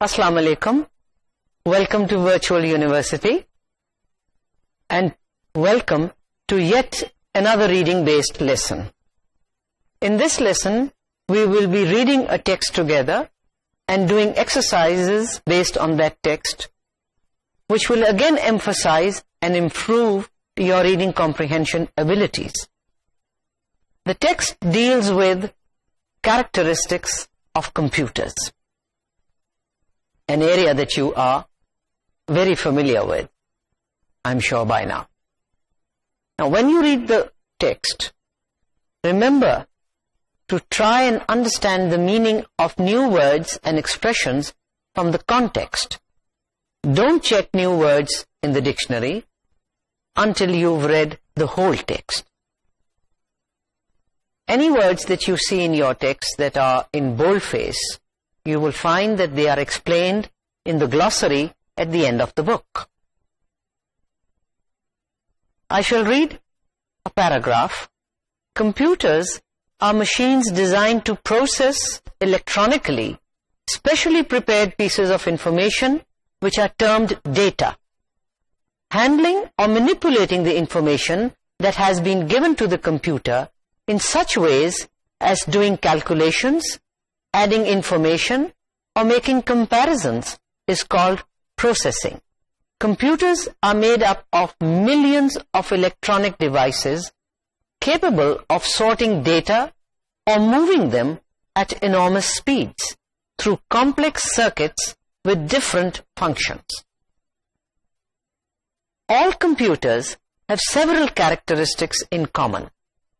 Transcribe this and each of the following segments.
Assalamu alaikum. Welcome to Virtual University and welcome to yet another reading-based lesson. In this lesson, we will be reading a text together and doing exercises based on that text, which will again emphasize and improve your reading comprehension abilities. The text deals with characteristics of computers, an area that you are very familiar with, I'm sure by now. Now, when you read the text, remember to try and understand the meaning of new words and expressions from the context. Don't check new words in the dictionary until you've read the whole text. Any words that you see in your text that are in boldface, you will find that they are explained in the glossary at the end of the book. I shall read a paragraph. Computers are machines designed to process electronically specially prepared pieces of information which are termed data. Handling or manipulating the information that has been given to the computer in such ways as doing calculations, adding information, or making comparisons is called processing. Computers are made up of millions of electronic devices capable of sorting data or moving them at enormous speeds through complex circuits with different functions. All computers have several characteristics in common,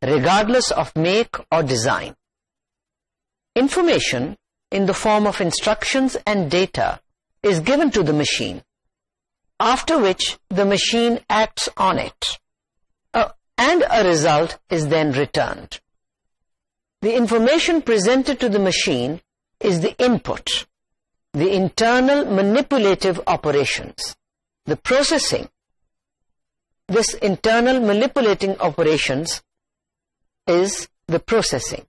regardless of make or design. Information in the form of instructions and data is given to the machine, after which the machine acts on it, and a result is then returned. The information presented to the machine is the input, the internal manipulative operations, the processing. This internal manipulating operations is the processing,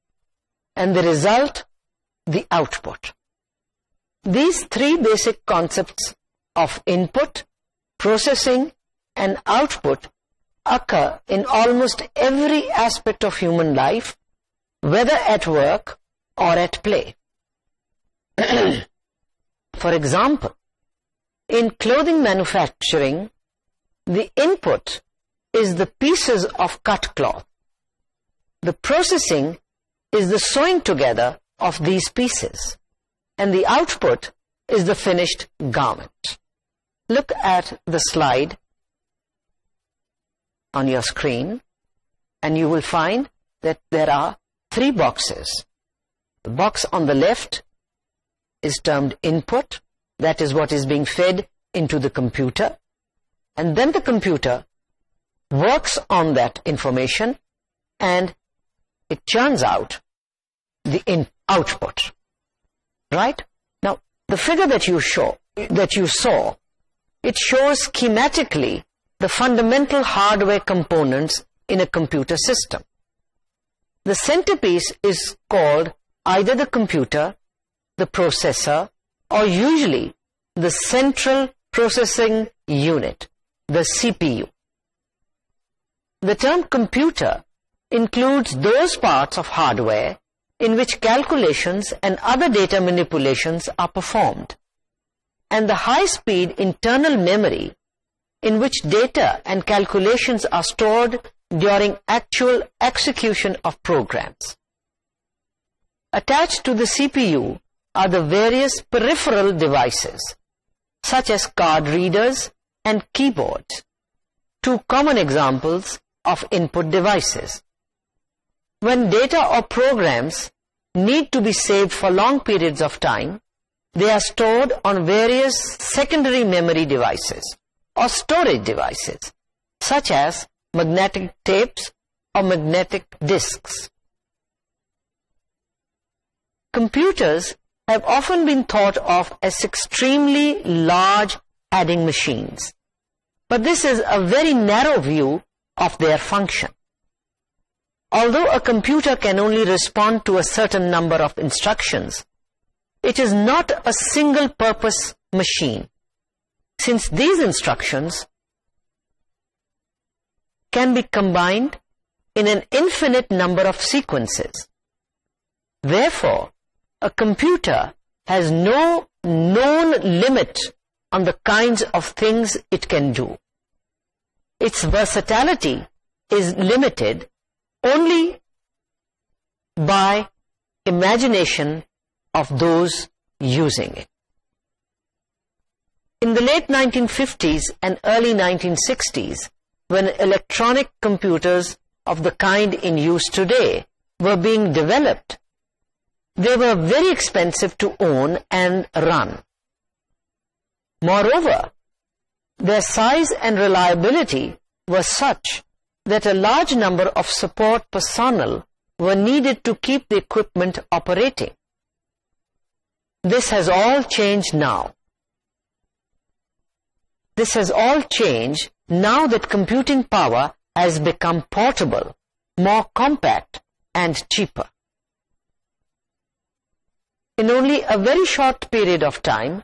and the result, the output. These three basic concepts of input, processing, and output occur in almost every aspect of human life, whether at work or at play. For example, in clothing manufacturing, the input is the pieces of cut cloth. The processing is the sewing together of these pieces, and the output is the finished garment. Look at the slide on your screen, and you will find that there are three boxes. The box on the left is termed input. That is what is being fed into the computer, and then the computer works on that information and it churns out the output. Right? Now, the figure that you saw, it shows schematically the fundamental hardware components in a computer system. The centerpiece is called either the computer, the processor, or usually the central processing unit, the CPU. The term computer includes those parts of hardware in which calculations and other data manipulations are performed, and the high-speed internal memory in which data and calculations are stored during actual execution of programs. Attached to the CPU are the various peripheral devices, such as card readers and keyboards, two common examples of input devices. When data or programs need to be saved for long periods of time, they are stored on various secondary memory devices or storage devices, such as magnetic tapes or magnetic disks. Computers have often been thought of as extremely large adding machines, but this is a very narrow view of their function. Although a computer can only respond to a certain number of instructions, it is not a single purpose machine, since these instructions can be combined in an infinite number of sequences. Therefore, a computer has no known limit on the kinds of things it can do. Its versatility is limited only by imagination of those using it. In the late 1950s and early 1960s, when electronic computers of the kind in use today were being developed, they were very expensive to own and run. Moreover, their size and reliability were such that a large number of support personnel were needed to keep the equipment operating. This has all changed now. This has all changed now that computing power has become portable, more compact, and cheaper. In only a very short period of time,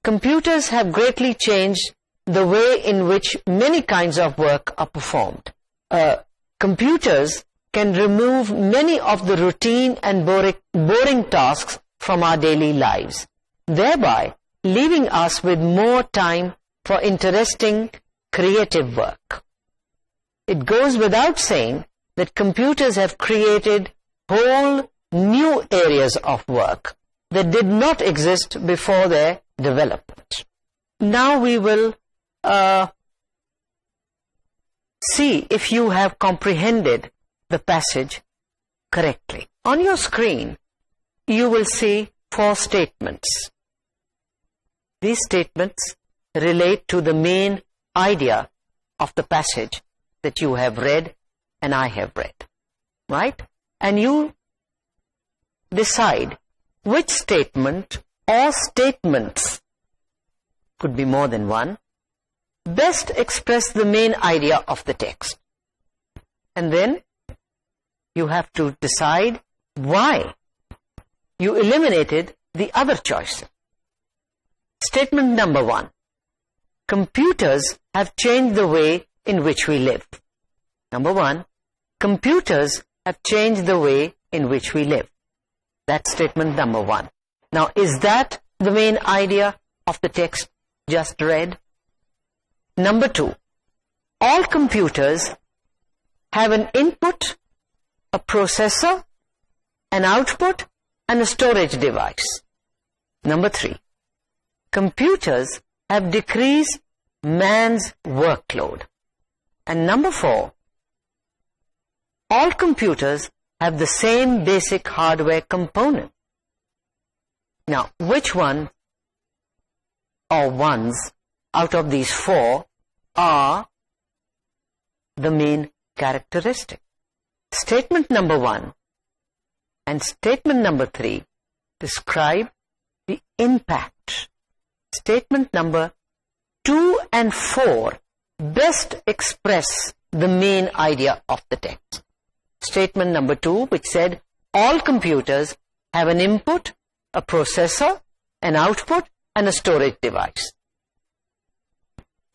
computers have greatly changed the way in which many kinds of work are performed. Computers can remove many of the routine and boring tasks from our daily lives, thereby leaving us with more time for interesting, creative work. It goes without saying that computers have created whole new areas of work that did not exist before their development. Now we will see if you have comprehended the passage correctly. On your screen, you will see 4 statements. These statements relate to the main idea of the passage that you have read and I have read, right? And you decide which statement or statements, could be more than one, best express the main idea of the text. And then you have to decide why you eliminated the other choices. Statement number 1. Computers have changed the way in which we live. Number 1. Computers have changed the way in which we live. That's statement number 1. Now, is that the main idea of the text just read? Number 2. All computers have an input, a processor, an output, and a storage device. Number 3. Computers have decreased man's workload. And number 4. All computers have the same basic hardware component. Now, which one or ones out of these 4 are the main characteristic? Statement number 1 and statement number 3 describe the impact. Statement number 2 and 4 best express the main idea of the text. Statement number 2, which said all computers have an input, a processor, an output, and a storage device.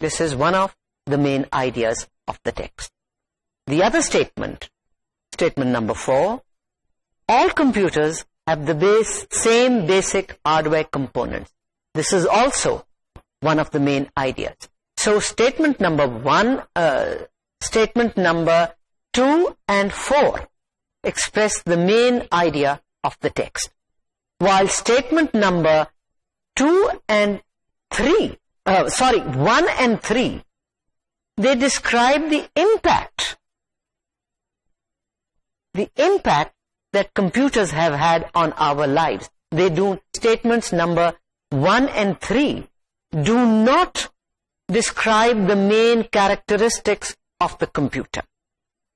This is one of the main ideas of the text. The other statement, statement number 4, all computers have the same basic hardware components. This is also one of the main ideas. So statement number 1, statement number 2 and 4 express the main idea of the text, while statement number 1 and 3, they describe the impact that computers have had on our lives. They do. Statements number 1 and 3 do not describe the main characteristics of the computer.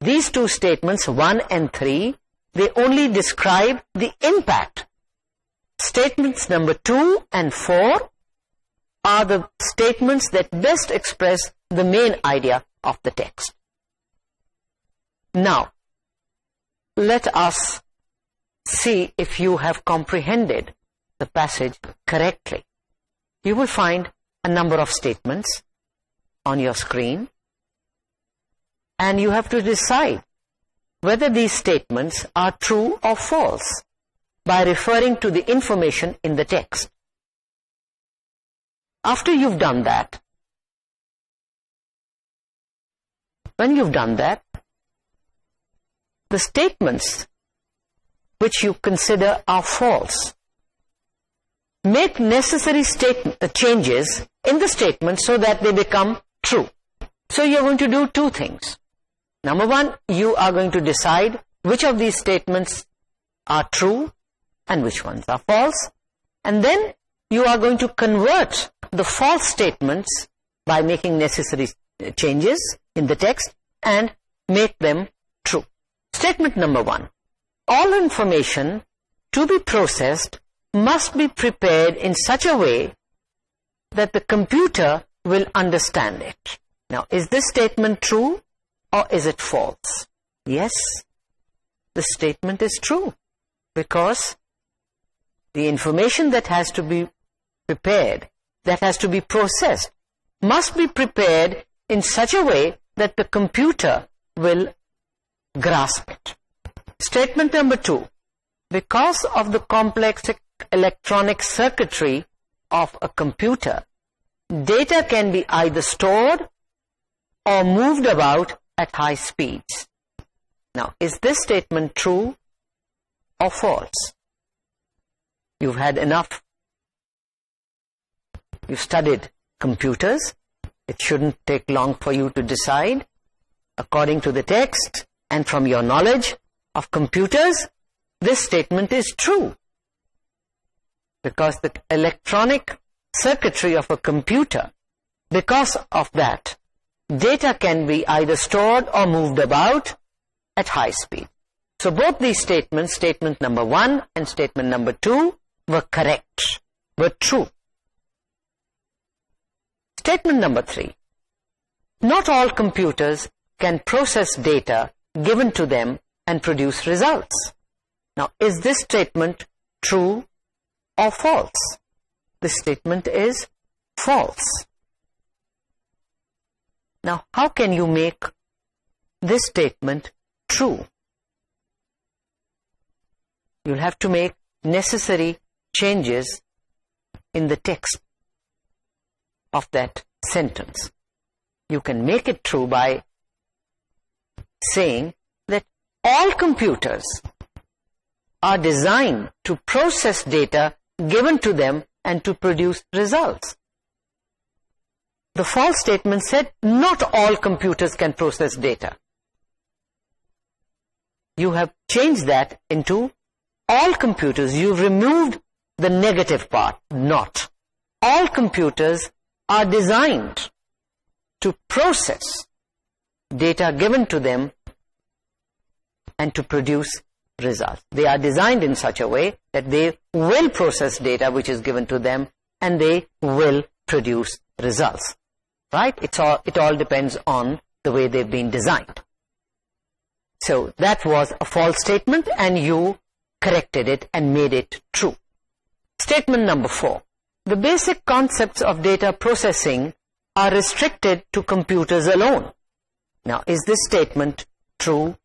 These 2 statements, 1 and 3, they only describe the impact. Statements number 2 and 4 are the statements that best express the main idea of the text. Now, let us see if you have comprehended the passage correctly. You will find a number of statements on your screen, and you have to decide whether these statements are true or false by referring to the information in the text. After you've done that, when you've done that, the statements which you consider are false, make necessary changes in the statement so that they become true. So you're going to do two things. Number one, you are going to decide which of these statements are true and which ones are false. And then you are going to convert the false statements by making necessary changes in the text and make them true. Statement number one: all information to be processed must be prepared in such a way that the computer will understand it. Now, is this statement true or is it false? Yes, the statement is true, because the information that has to be prepared, that has to be processed, must be prepared in such a way that the computer will grasp it. Statement number two: because of the complex electronic circuitry of a computer, data can be either stored or moved about at high speeds. Now, is this statement true or false? You've had enough. You've studied computers. It shouldn't take long for you to decide. According to the text and from your knowledge of computers, this statement is true, because the electronic circuitry of a computer, because of that, data can be either stored or moved about at high speed. So both these statements, statement number one and statement number two, were correct, were true. Statement number three: not all computers can process data given to them and produce results. Now, is this statement true or false? This statement is false. Now, how can you make this statement true? You'll have to make necessary changes in the text of that sentence. You can make it true by saying that all computers are designed to process data given to them and to produce results. The false statement said not all computers can process data. You have changed that into all computers. You've removed the negative part, not. All computers are designed to process data given to them and to produce results. They are designed in such a way that they will process data which is given to them and they will produce results. Right? It all depends on the way they've been designed. So that was a false statement and you corrected it and made it true. Statement number four: the basic concepts of data processing are restricted to computers alone. Now, is this statement true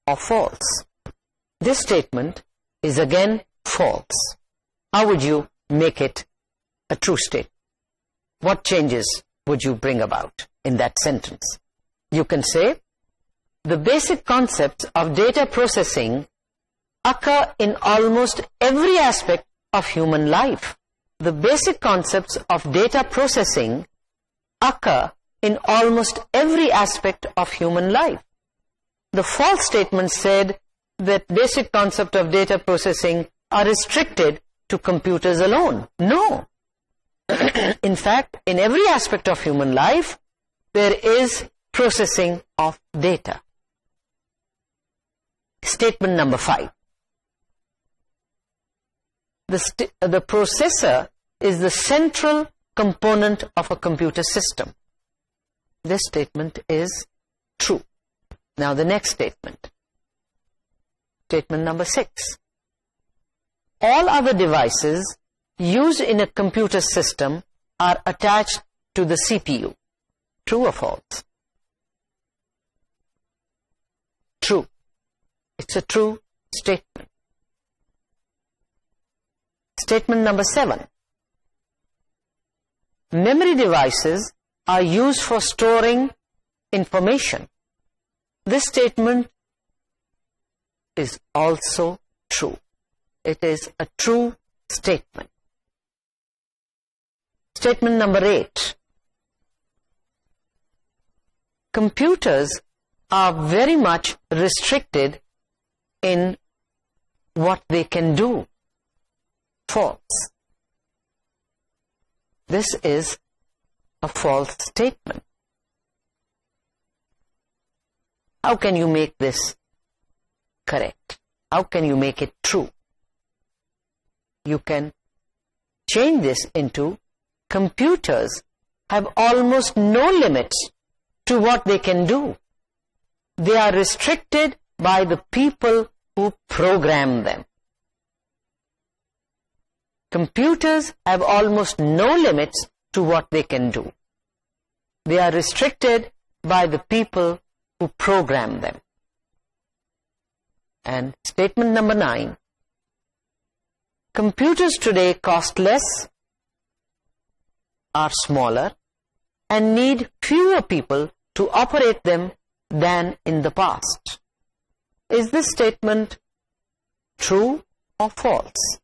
or false? This statement is again false. How would you make it a true statement? What changes would you bring about in that sentence? You can say, the basic concepts of data processing occur in almost every aspect of human life. The basic concepts of data processing occur in almost every aspect of human life. The false statement said that basic concept of data processing are restricted to computers alone. No. In fact, in every aspect of human life, there is processing of data. Statement number 5. The processor is the central component of a computer system. This statement is true. Now the next statement. Statement number 6. All other devices used in a computer system are attached to the CPU. True or false? True. It's a true statement. Statement number 7. Memory devices are used for storing information. This statement is also true. It is a true statement. Statement number 8. Computers are very much restricted in what they can do. False. This is a false statement. How can you make this correct? How can you make it true? You can change this into computers have almost no limits to what they can do. They are restricted by the people who program them. Computers have almost no limits to what they can do. They are restricted by the people who program them. And statement number 9. Computers today cost less, are smaller, and need fewer people to operate them than in the past. Is this statement true or false?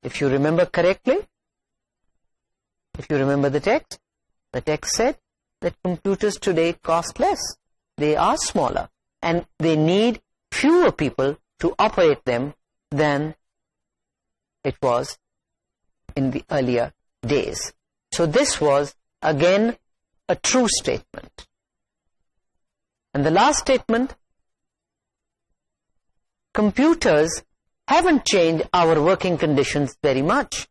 If you remember correctly, if you remember the text said that computers today cost less. They are smaller and they need fewer people to operate them than it was in the earlier days. So this was again a true statement. And the last statement, computers haven't changed our working conditions very much.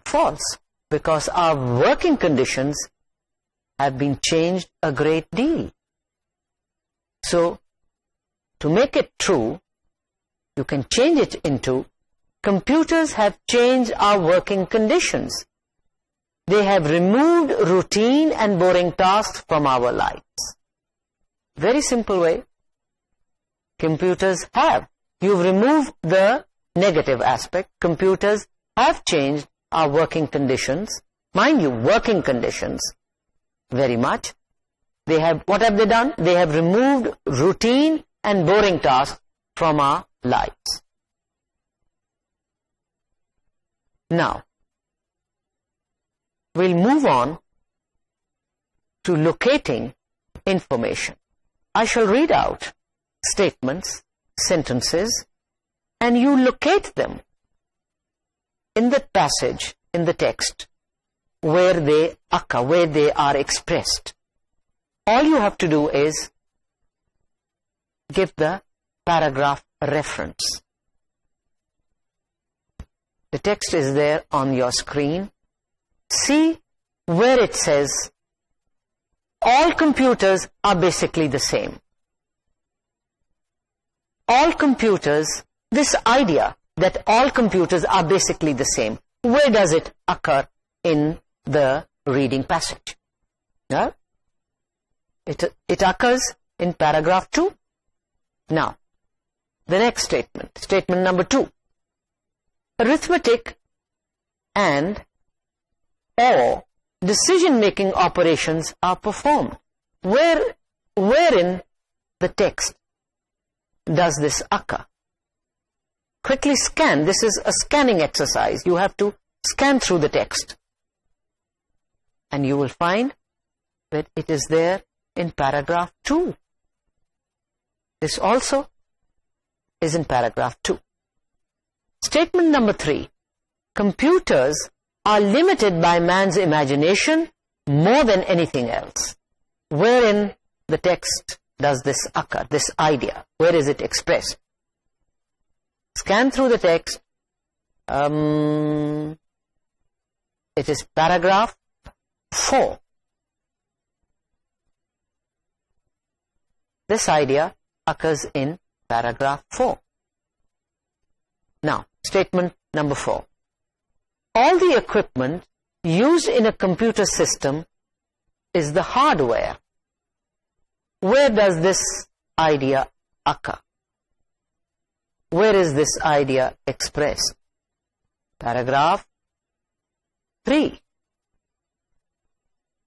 False, because our working conditions have been changed a great deal. So, to make it true, you can change it into computers have changed our working conditions. They have removed routine and boring tasks from our lives. Very simple way. Computers have. You've removed the negative aspect. Computers have changed our working conditions. Mind you, working conditions very much. They have, what have they done? They have removed routine and boring tasks from our lives. Now, we'll move on to locating information. I shall read out statements, sentences, and you locate them in the passage, in the text, where they occur, where they are expressed. All you have to do is give the paragraph reference. The text is there on your screen. See where it says all computers are basically the same. All computers, this idea that all computers are basically the same, where does it occur in the reading passage? Yeah? It occurs in paragraph 2. Now, the next statement, statement number 2. Arithmetic and or decision-making operations are performed. Wherein the text does this occur? Quickly scan. This is a scanning exercise. You have to scan through the text. And you will find that it is there in paragraph 2. This also is in paragraph 2. Statement number 3. Computers are limited by man's imagination more than anything else. Wherein the text does this occur, this idea? Where is it expressed? Scan through the text. It is paragraph 4. This idea occurs in paragraph 4. Now, statement Number 4. All the equipment used in a computer system is the hardware. Where does this idea occur? Where is this idea expressed? Paragraph 3.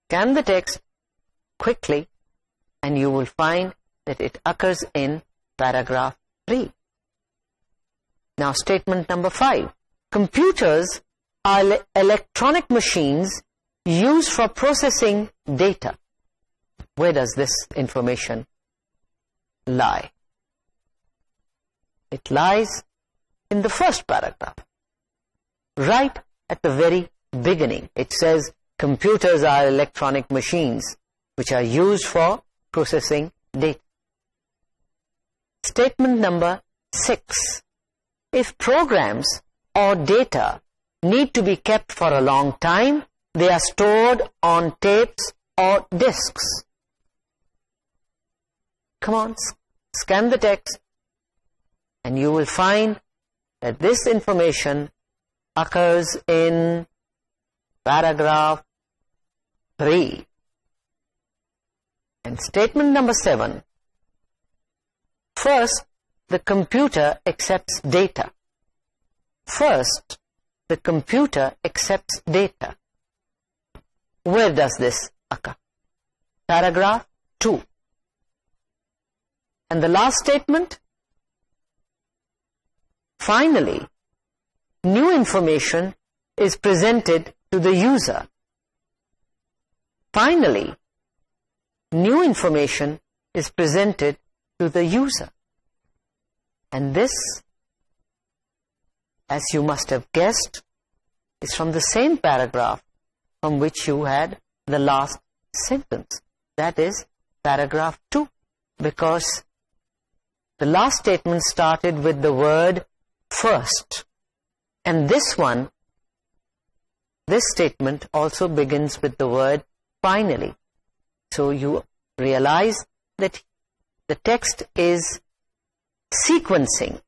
Scan the text quickly and you will find that it occurs in paragraph 3. Now statement number 5. Computers are electronic machines used for processing data. Where does this information lie? It lies in the first paragraph. Right at the very beginning, it says computers are electronic machines which are used for processing data. Statement number 6. If programs or data need to be kept for a long time, they are stored on tapes or disks. Come on, scan the text and you will find that this information occurs in paragraph 3. And statement number 7. First, the computer accepts data. First, the computer accepts data. Where does this occur? Paragraph 2. And the last statement. Finally, new information is presented to the user. Finally, new information is presented to the user. And this, as you must have guessed, is from the same paragraph from which you had the last sentence. That is paragraph 2. Because the last statement started with the word first. And this one, this statement also begins with the word finally. So you realize that the text is sequencing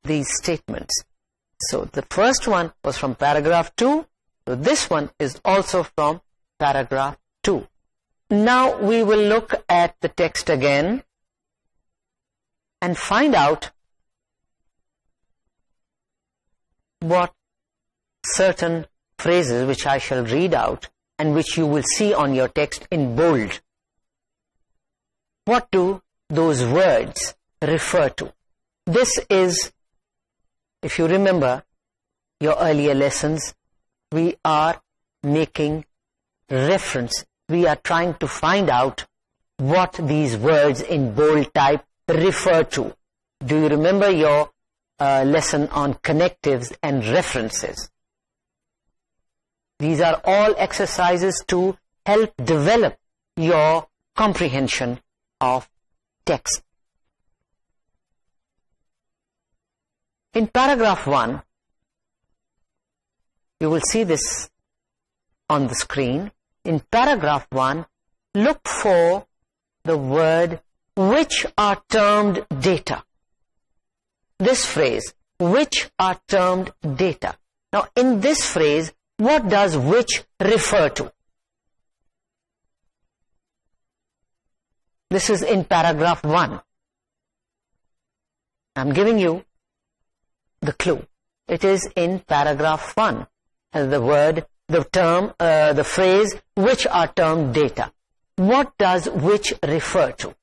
these statements. So the first one was from paragraph 2. So this one is also from paragraph 2. Now we will look at the text again and find out what certain phrases which I shall read out and which you will see on your text in bold. What do those words refer to? This is, if you remember your earlier lessons, we are making reference. We are trying to find out what these words in bold type refer to. Do you remember your lesson on connectives and references? These are all exercises to help develop your comprehension of text. In paragraph 1, you will see this on the screen. In paragraph 1, look for the word which are termed data. This phrase, which are termed data. Now, in this phrase, what does which refer to? This is in paragraph 1. I'm giving you the clue. It is in paragraph 1. The word, the term, the phrase, which are termed data. What does which refer to?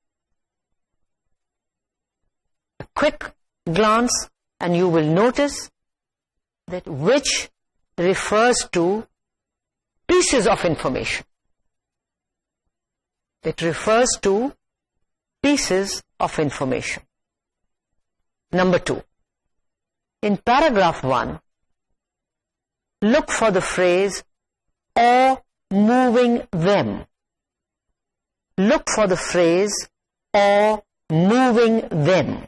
A quick glance and you will notice that which refers to pieces of information. It refers to pieces of information. Number 2. In paragraph 1, look for the phrase or moving them. Look for the phrase or moving them.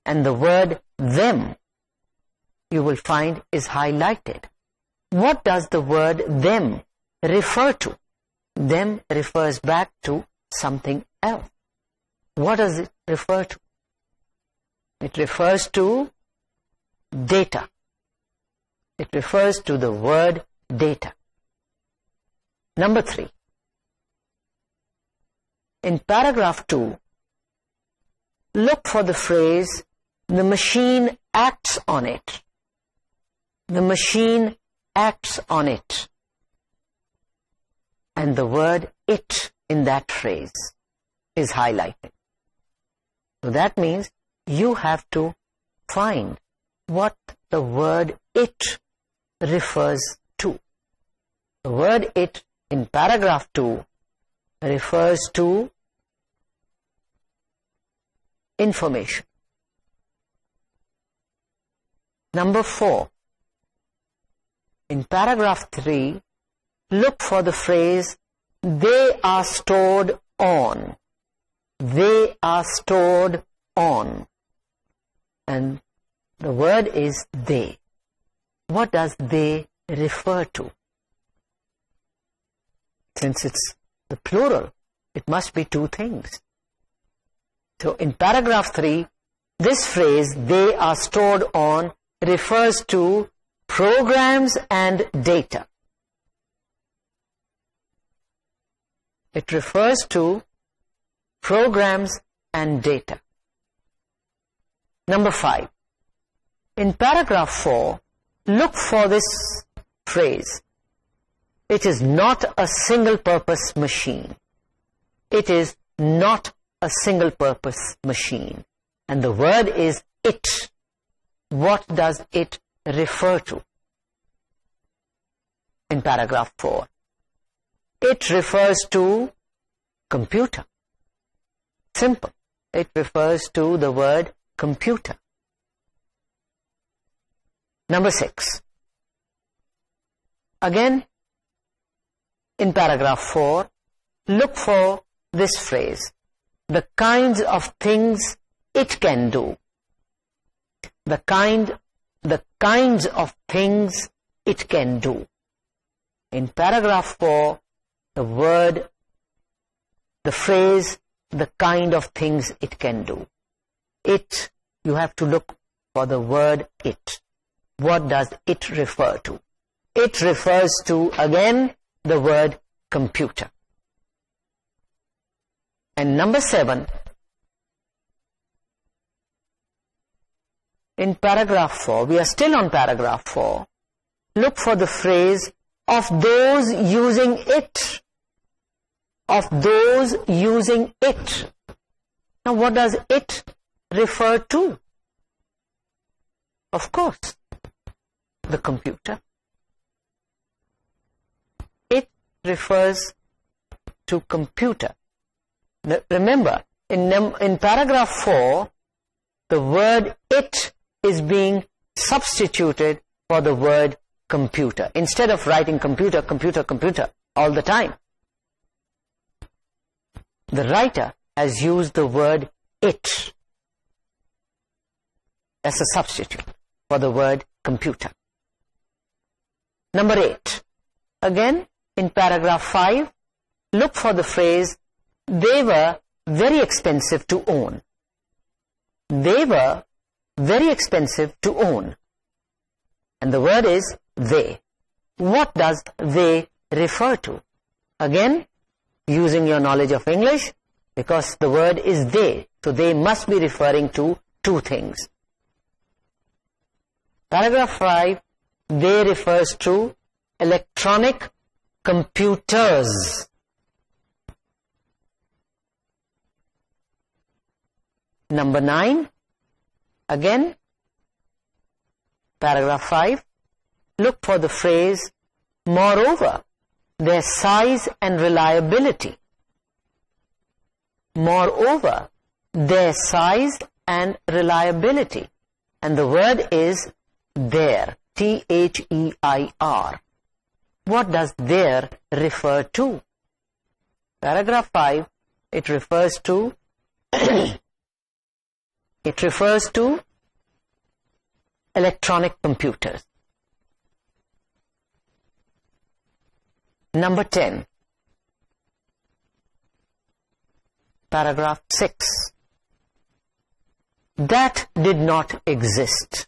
And the word them, you will find, is highlighted. What does the word them refer to? Them refers back to something else. What does it refer to? It refers to data. It refers to the word data. Number 3. In paragraph 2, look for the phrase, the machine acts on it. The machine acts on it. And the word it in that phrase is highlighted. So that means you have to find what the word it refers to. The word it in paragraph 2 refers to information. Number 4. In paragraph 3, look for the phrase, they are stored on. They are stored on. And the word is they. What does they refer to? Since it's the plural, it must be two things. So in paragraph 3, this phrase, they are stored on, refers to programs and data. It refers to programs and data. Number 5. In paragraph 4, look for this phrase. It is not a single-purpose machine. It is not a single-purpose machine. And the word is it. What does it refer to? In paragraph 4. It refers to computer. Simple. It refers to the word computer. Number 6. Again, in paragraph 4, look for this phrase. The kinds of things it can do. The kinds of things it can do. In paragraph 4, the phrase, the kind of things it can do. It, you have to look for the word it. What does it refer to? It refers to, again, the word computer. And number 7, in paragraph 4, we are still on paragraph 4, look for the phrase, of those using it. Of those using it. Now what does it refer to? Of course, the computer. It refers to computer. Remember, in paragraph 4, the word it is being substituted for the word computer. Instead of writing computer, computer, computer all the time, the writer has used the word it as a substitute for the word computer. Number 8. Again, in paragraph 5, look for the phrase, they were very expensive to own. They were very expensive to own. And the word is they. What does they refer to? Again, using your knowledge of English, because the word is they. So they must be referring to two things. Paragraph 5, they refers to electronic computers. Number 9, again, paragraph 5, look for the phrase, moreover, their size and reliability. Moreover, their size and reliability. And the word is their, T-H-E-I-R. What does their refer to? Paragraph 5, it refers to electronic computers. Number 10, paragraph 6. that did not exist.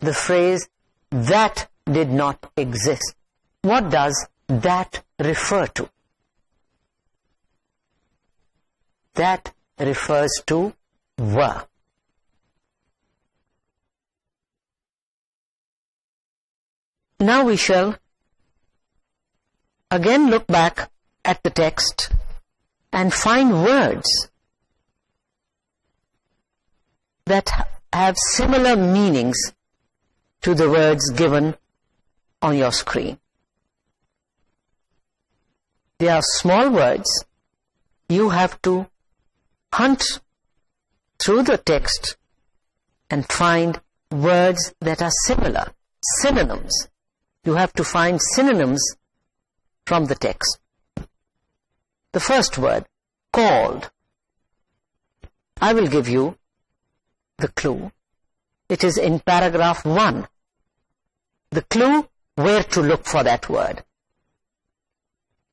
The phrase that did not exist. What does that refer to? That refers to were. Now we shall again look back at the text and find words that have similar meanings to the words given on your screen. They are small words. You have to hunt through the text and find words that are similar, synonyms. You have to find synonyms from the text. The first word, called. I will give you the clue. It is in paragraph 1. The clue where to look for that word.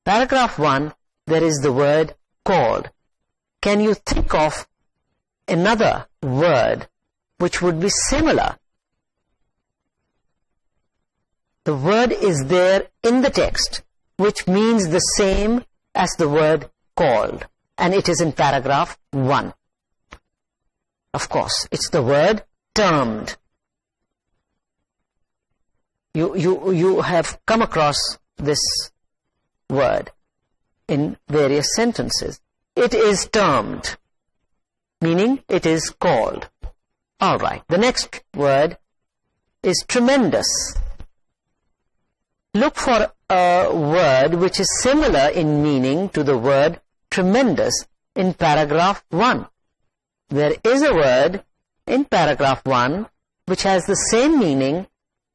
Paragraph 1, there is the word called. Can you think of another word which would be similar? The word is there in the text, which means the same as the word called, and it is in paragraph 1. Of course, it's the word termed. You have come across this word in various sentences. It is termed, meaning it is called. All right, the next word is tremendous. Look for a word which is similar in meaning to the word tremendous in paragraph 1. There is a word in paragraph 1 which has the same meaning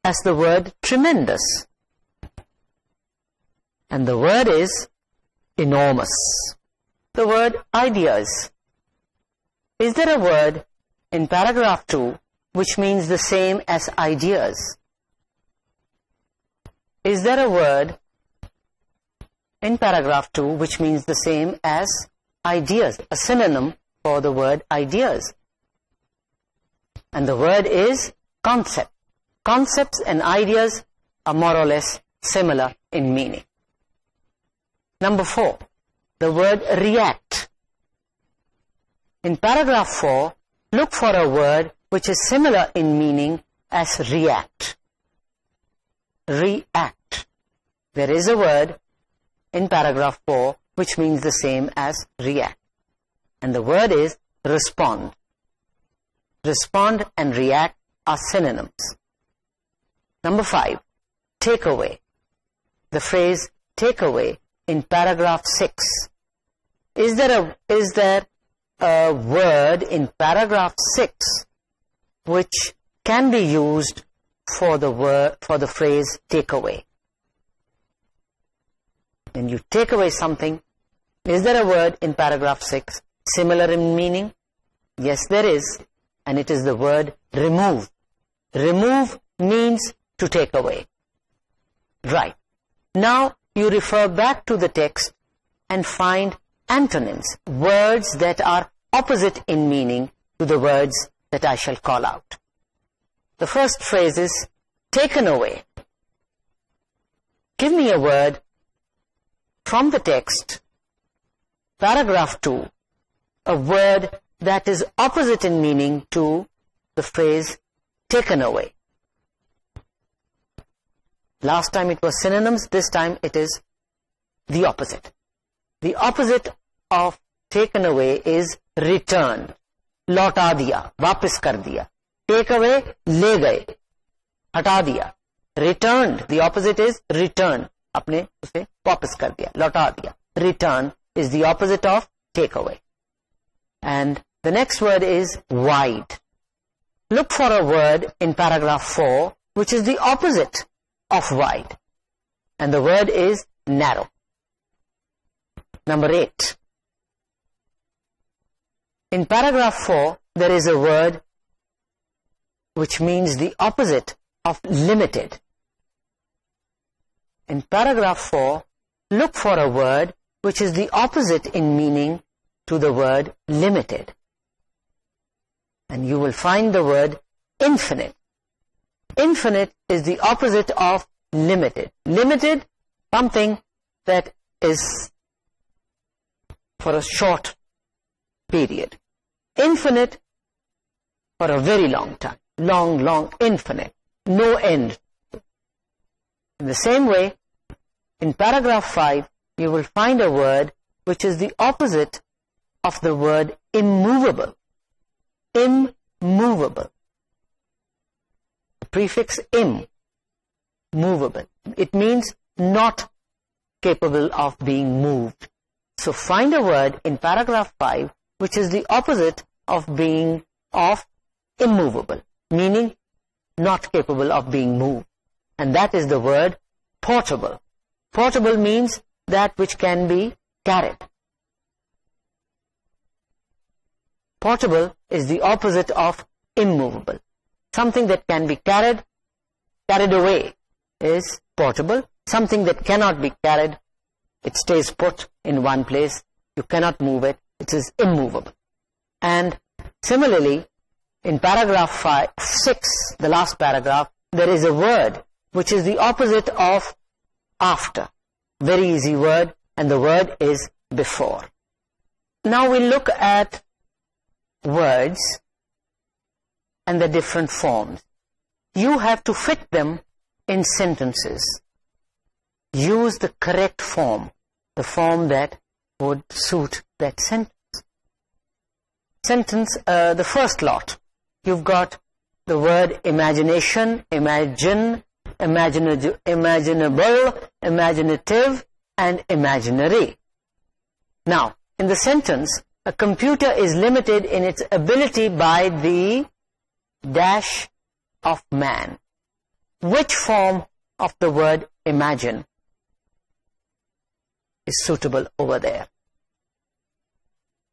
as the word tremendous. And the word is enormous. The word ideas. Is there a word in paragraph 2 which means the same as ideas? Is there a word in paragraph 2 which means the same as ideas? A synonym for the word ideas. And the word is concept. Concepts and ideas are more or less similar in meaning. Number 4, the word react. In paragraph 4, look for a word which is similar in meaning as react. React. There is a word in paragraph 4 which means the same as react. And the word is respond. Respond and react are synonyms. Number 5, take away. The phrase take away in paragraph 6. Is there a word in paragraph 6 which can be used for the phrase take away? When you take away something, is there a word in paragraph 6 similar in meaning? Yes, there is, and it is the word remove. Remove means to take away. Right. Now you refer back to the text and find antonyms, words that are opposite in meaning to the words that I shall call out. The first phrase is taken away. Give me a word from the text, paragraph 2, a word that is opposite in meaning to the phrase taken away. Last time it was synonyms, this time it is the opposite. The opposite of taken away is returned. लौटा दिया, वापस कर दिया. Take away, ले गए, हटा दिया. Returned, the opposite is return. आपने उसे वापस कर दिया, लौटा दिया. Return is the opposite of take away. And the next word is wide. Look for a word in paragraph 4 which is the opposite of wide. And the word is narrow. Number 8. In paragraph 4, there is a word which means the opposite of limited. In paragraph 4, look for a word which is the opposite in meaning to the word limited. and you will find the word infinite. Infinite is the opposite of limited. Limited, something that is for a short period. Infinite, for a very long time. Long, infinite. No end. In the same way, in paragraph 5, you will find a word which is the opposite of the word immovable. Immovable. The prefix im, movable. It means not capable of being moved. So find a word in paragraph 5 which is the opposite of being immovable, meaning not capable of being moved. And that is the word portable. Portable means that which can be carried. Portable is the opposite of immovable. Something that can be carried away is portable. Something that cannot be carried, it stays put in one place. You cannot move it. It is immovable. And similarly, in paragraph 6, the last paragraph, there is a word which is the opposite of after. Very easy word, and the word is before. Now we look at words and the different forms. You have to fit them in sentences. Use the correct form, the form that would suit that sentence. The first lot, you've got the word imagination, imagine, imaginable, imaginative, and imaginary. Now, in the sentence, a computer is limited in its ability by the dash of man. Which form of the word imagine is suitable over there?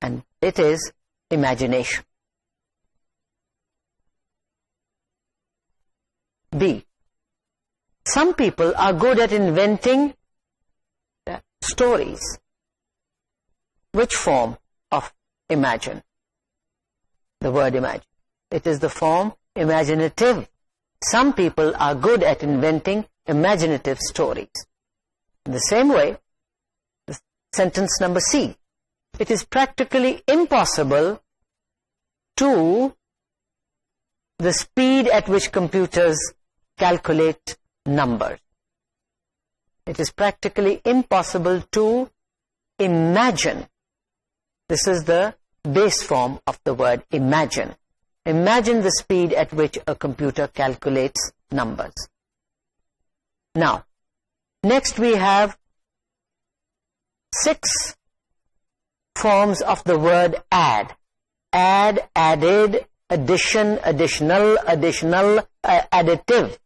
And it is imagination. B. Some people are good at inventing stories. Which form of imagine? The word imagine. It is the form imaginative. Some people are good at inventing imaginative stories. In the same way, sentence number C. It is practically impossible to the speed at which computers calculate numbers. It is practically impossible to imagine. This is the base form of the word imagine. Imagine the speed at which a computer calculates numbers. Now, next we have 6 forms of the word add. Add, added, addition, additional, additive.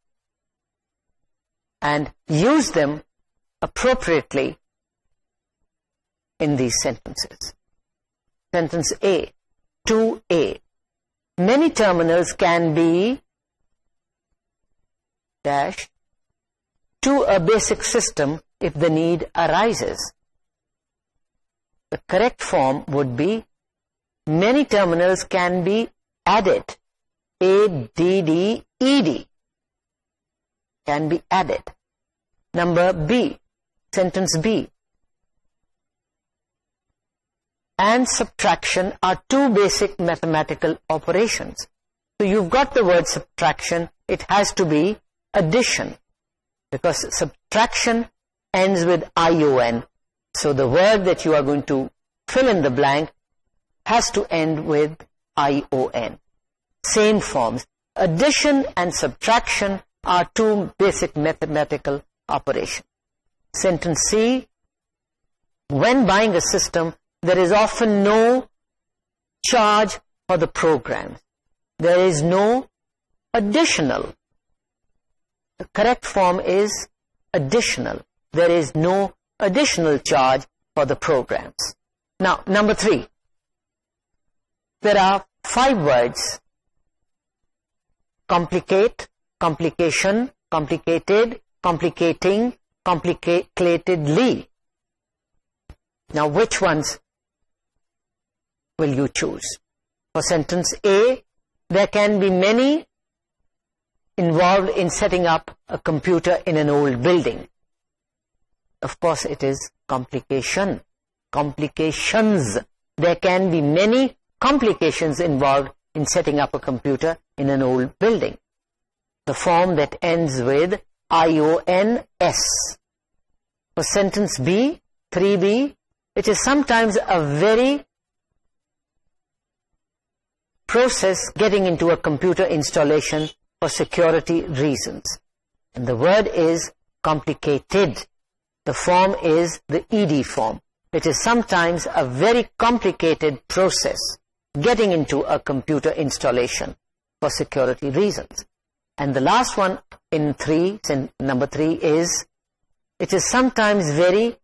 And use them appropriately in these sentences. Sentence A, 2A. Many terminals can be dash to a basic system if the need arises. The correct form would be many terminals can be added. A-D-D-E-D. Can be added. Number B, sentence B. And subtraction are 2 basic mathematical operations. So you've got the word subtraction, it has to be addition, because subtraction ends with ION. So the word that you are going to fill in the blank has to end with ION. Same forms. Addition and subtraction are 2 basic mathematical operations. Sentence C. When buying a system, there is often no charge for the programs. There is no additional. The correct form is additional. There is no additional charge for the programs. Now, number 3. There are 5 words. Complicate, complication, complicated, complicating, complicatedly. Now, which ones will you choose? For sentence A, there can be many involved in setting up a computer in an old building. Of course, it is complications. There can be many complications involved in setting up a computer in an old building. The form that ends with IONS. For sentence B, 3B, it is sometimes a very process getting into a computer installation for security reasons. And the word is complicated. The form is the ED form. It is sometimes a very complicated process getting into a computer installation for security reasons. And the last one in 3, number 3 is, it is sometimes very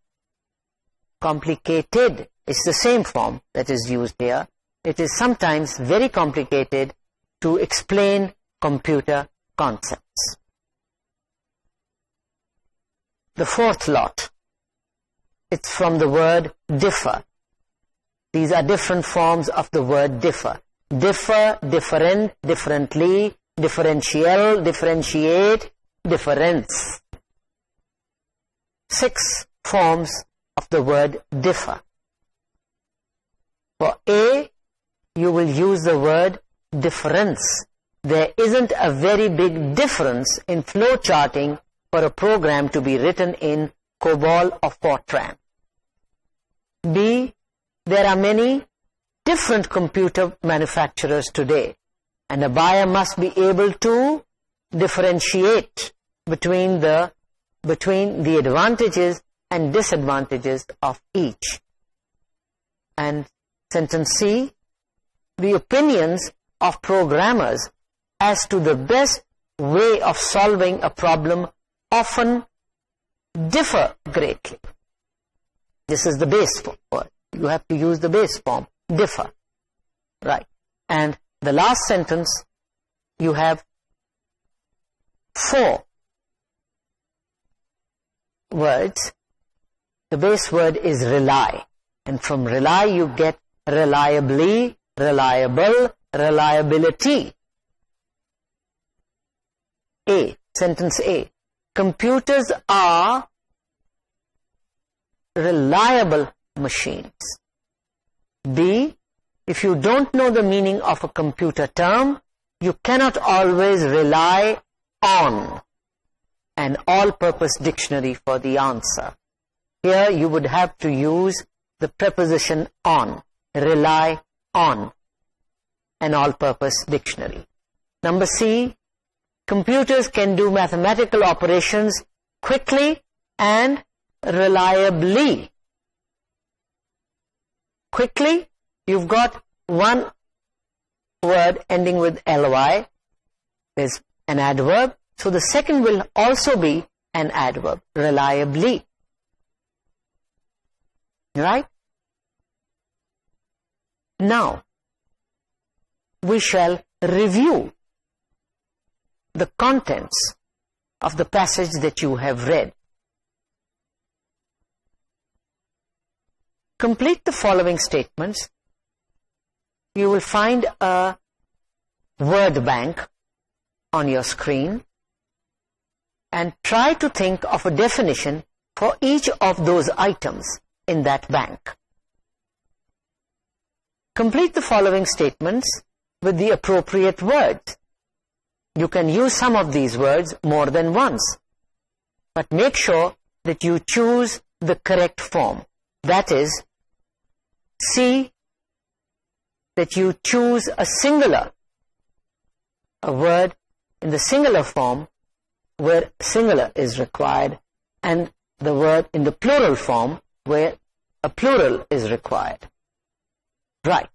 complicated. It's the same form that is used here. It is sometimes very complicated to explain computer concepts. The fourth lot, it's from the word differ. These are different forms of the word differ. Differ, different, differently, differential, differentiate, difference. 6 forms of the word differ. For A, you will use the word difference. There isn't a very big difference in flow charting for a program to be written in COBOL or Fortran. B, there are many different computer manufacturers today, and a buyer must be able to differentiate between the advantages and disadvantages of each. And sentence C, the opinions of programmers as to the best way of solving a problem often differ greatly. This is the base form. You have to use the base form, differ. Right. And the last sentence, you have 4 words. The base word is rely. And from rely you get reliably, reliable, reliability. A, sentence A. Computers are reliable machines. B, if you don't know the meaning of a computer term, you cannot always rely on an all-purpose dictionary for the answer. Here you would have to use the preposition on, rely on an all-purpose dictionary. Number C, computers can do mathematical operations quickly and reliably. Quickly, you've got one word ending with ly. There's an adverb. So the second will also be an adverb, reliably. Right? Now, we shall review the contents of the passage that you have read. Complete the following statements. You will find a word bank on your screen and try to think of a definition for each of those items in that bank. Complete the following statements with the appropriate words. You can use some of these words more than once, but make sure that you choose the correct form. That is, see that you choose a singular, a word in the singular form where singular is required, and the word in the plural form where a plural is required. Right.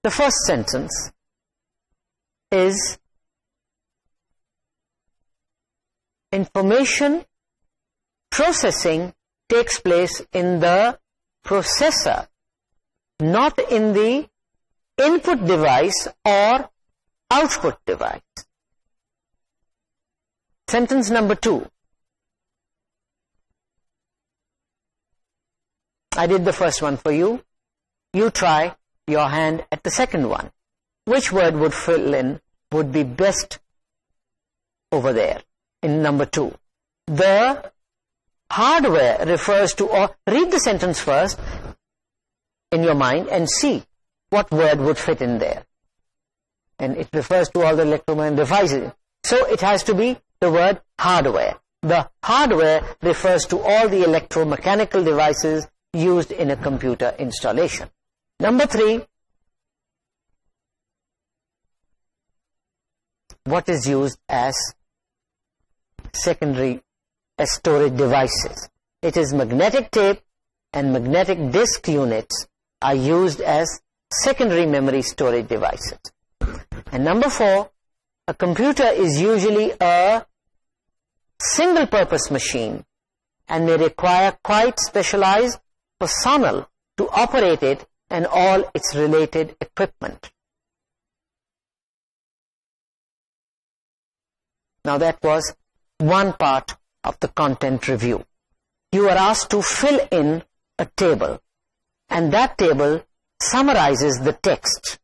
The first sentence is information processing takes place in the processor, not in the input device or output device. Sentence number 2. I did the first one for you. You try your hand at the second one. Which word would fill in, would be best over there in number 2? The hardware refers to, or read the sentence first in your mind and see what word would fit in there. And it refers to all the electromagnetic devices. So it has to be the word hardware. The hardware refers to all the electromechanical devices used in a computer installation. Number 3, what is used as secondary storage devices? It is magnetic tape and magnetic disk units are used as secondary memory storage devices. And number 4, a computer is usually a single purpose machine and may require quite specialized personnel to operate it and all its related equipment. Now that was one part of the content review. You are asked to fill in a table, and that table summarizes the text.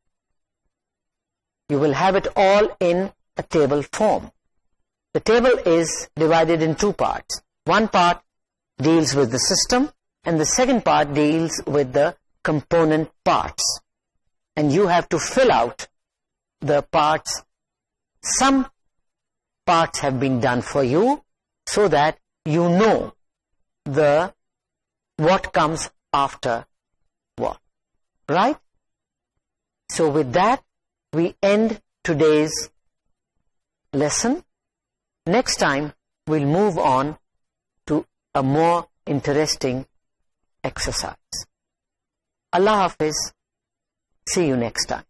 You will have it all in a table form. The table is divided in 2 parts. One part deals with the system, and the second part deals with the component parts. And you have to fill out the parts. Some parts have been done for you so that you know what comes after what. Right? So with that, we end today's lesson. Next time, we'll move on to a more interesting exercise. Allah Hafiz. See you next time.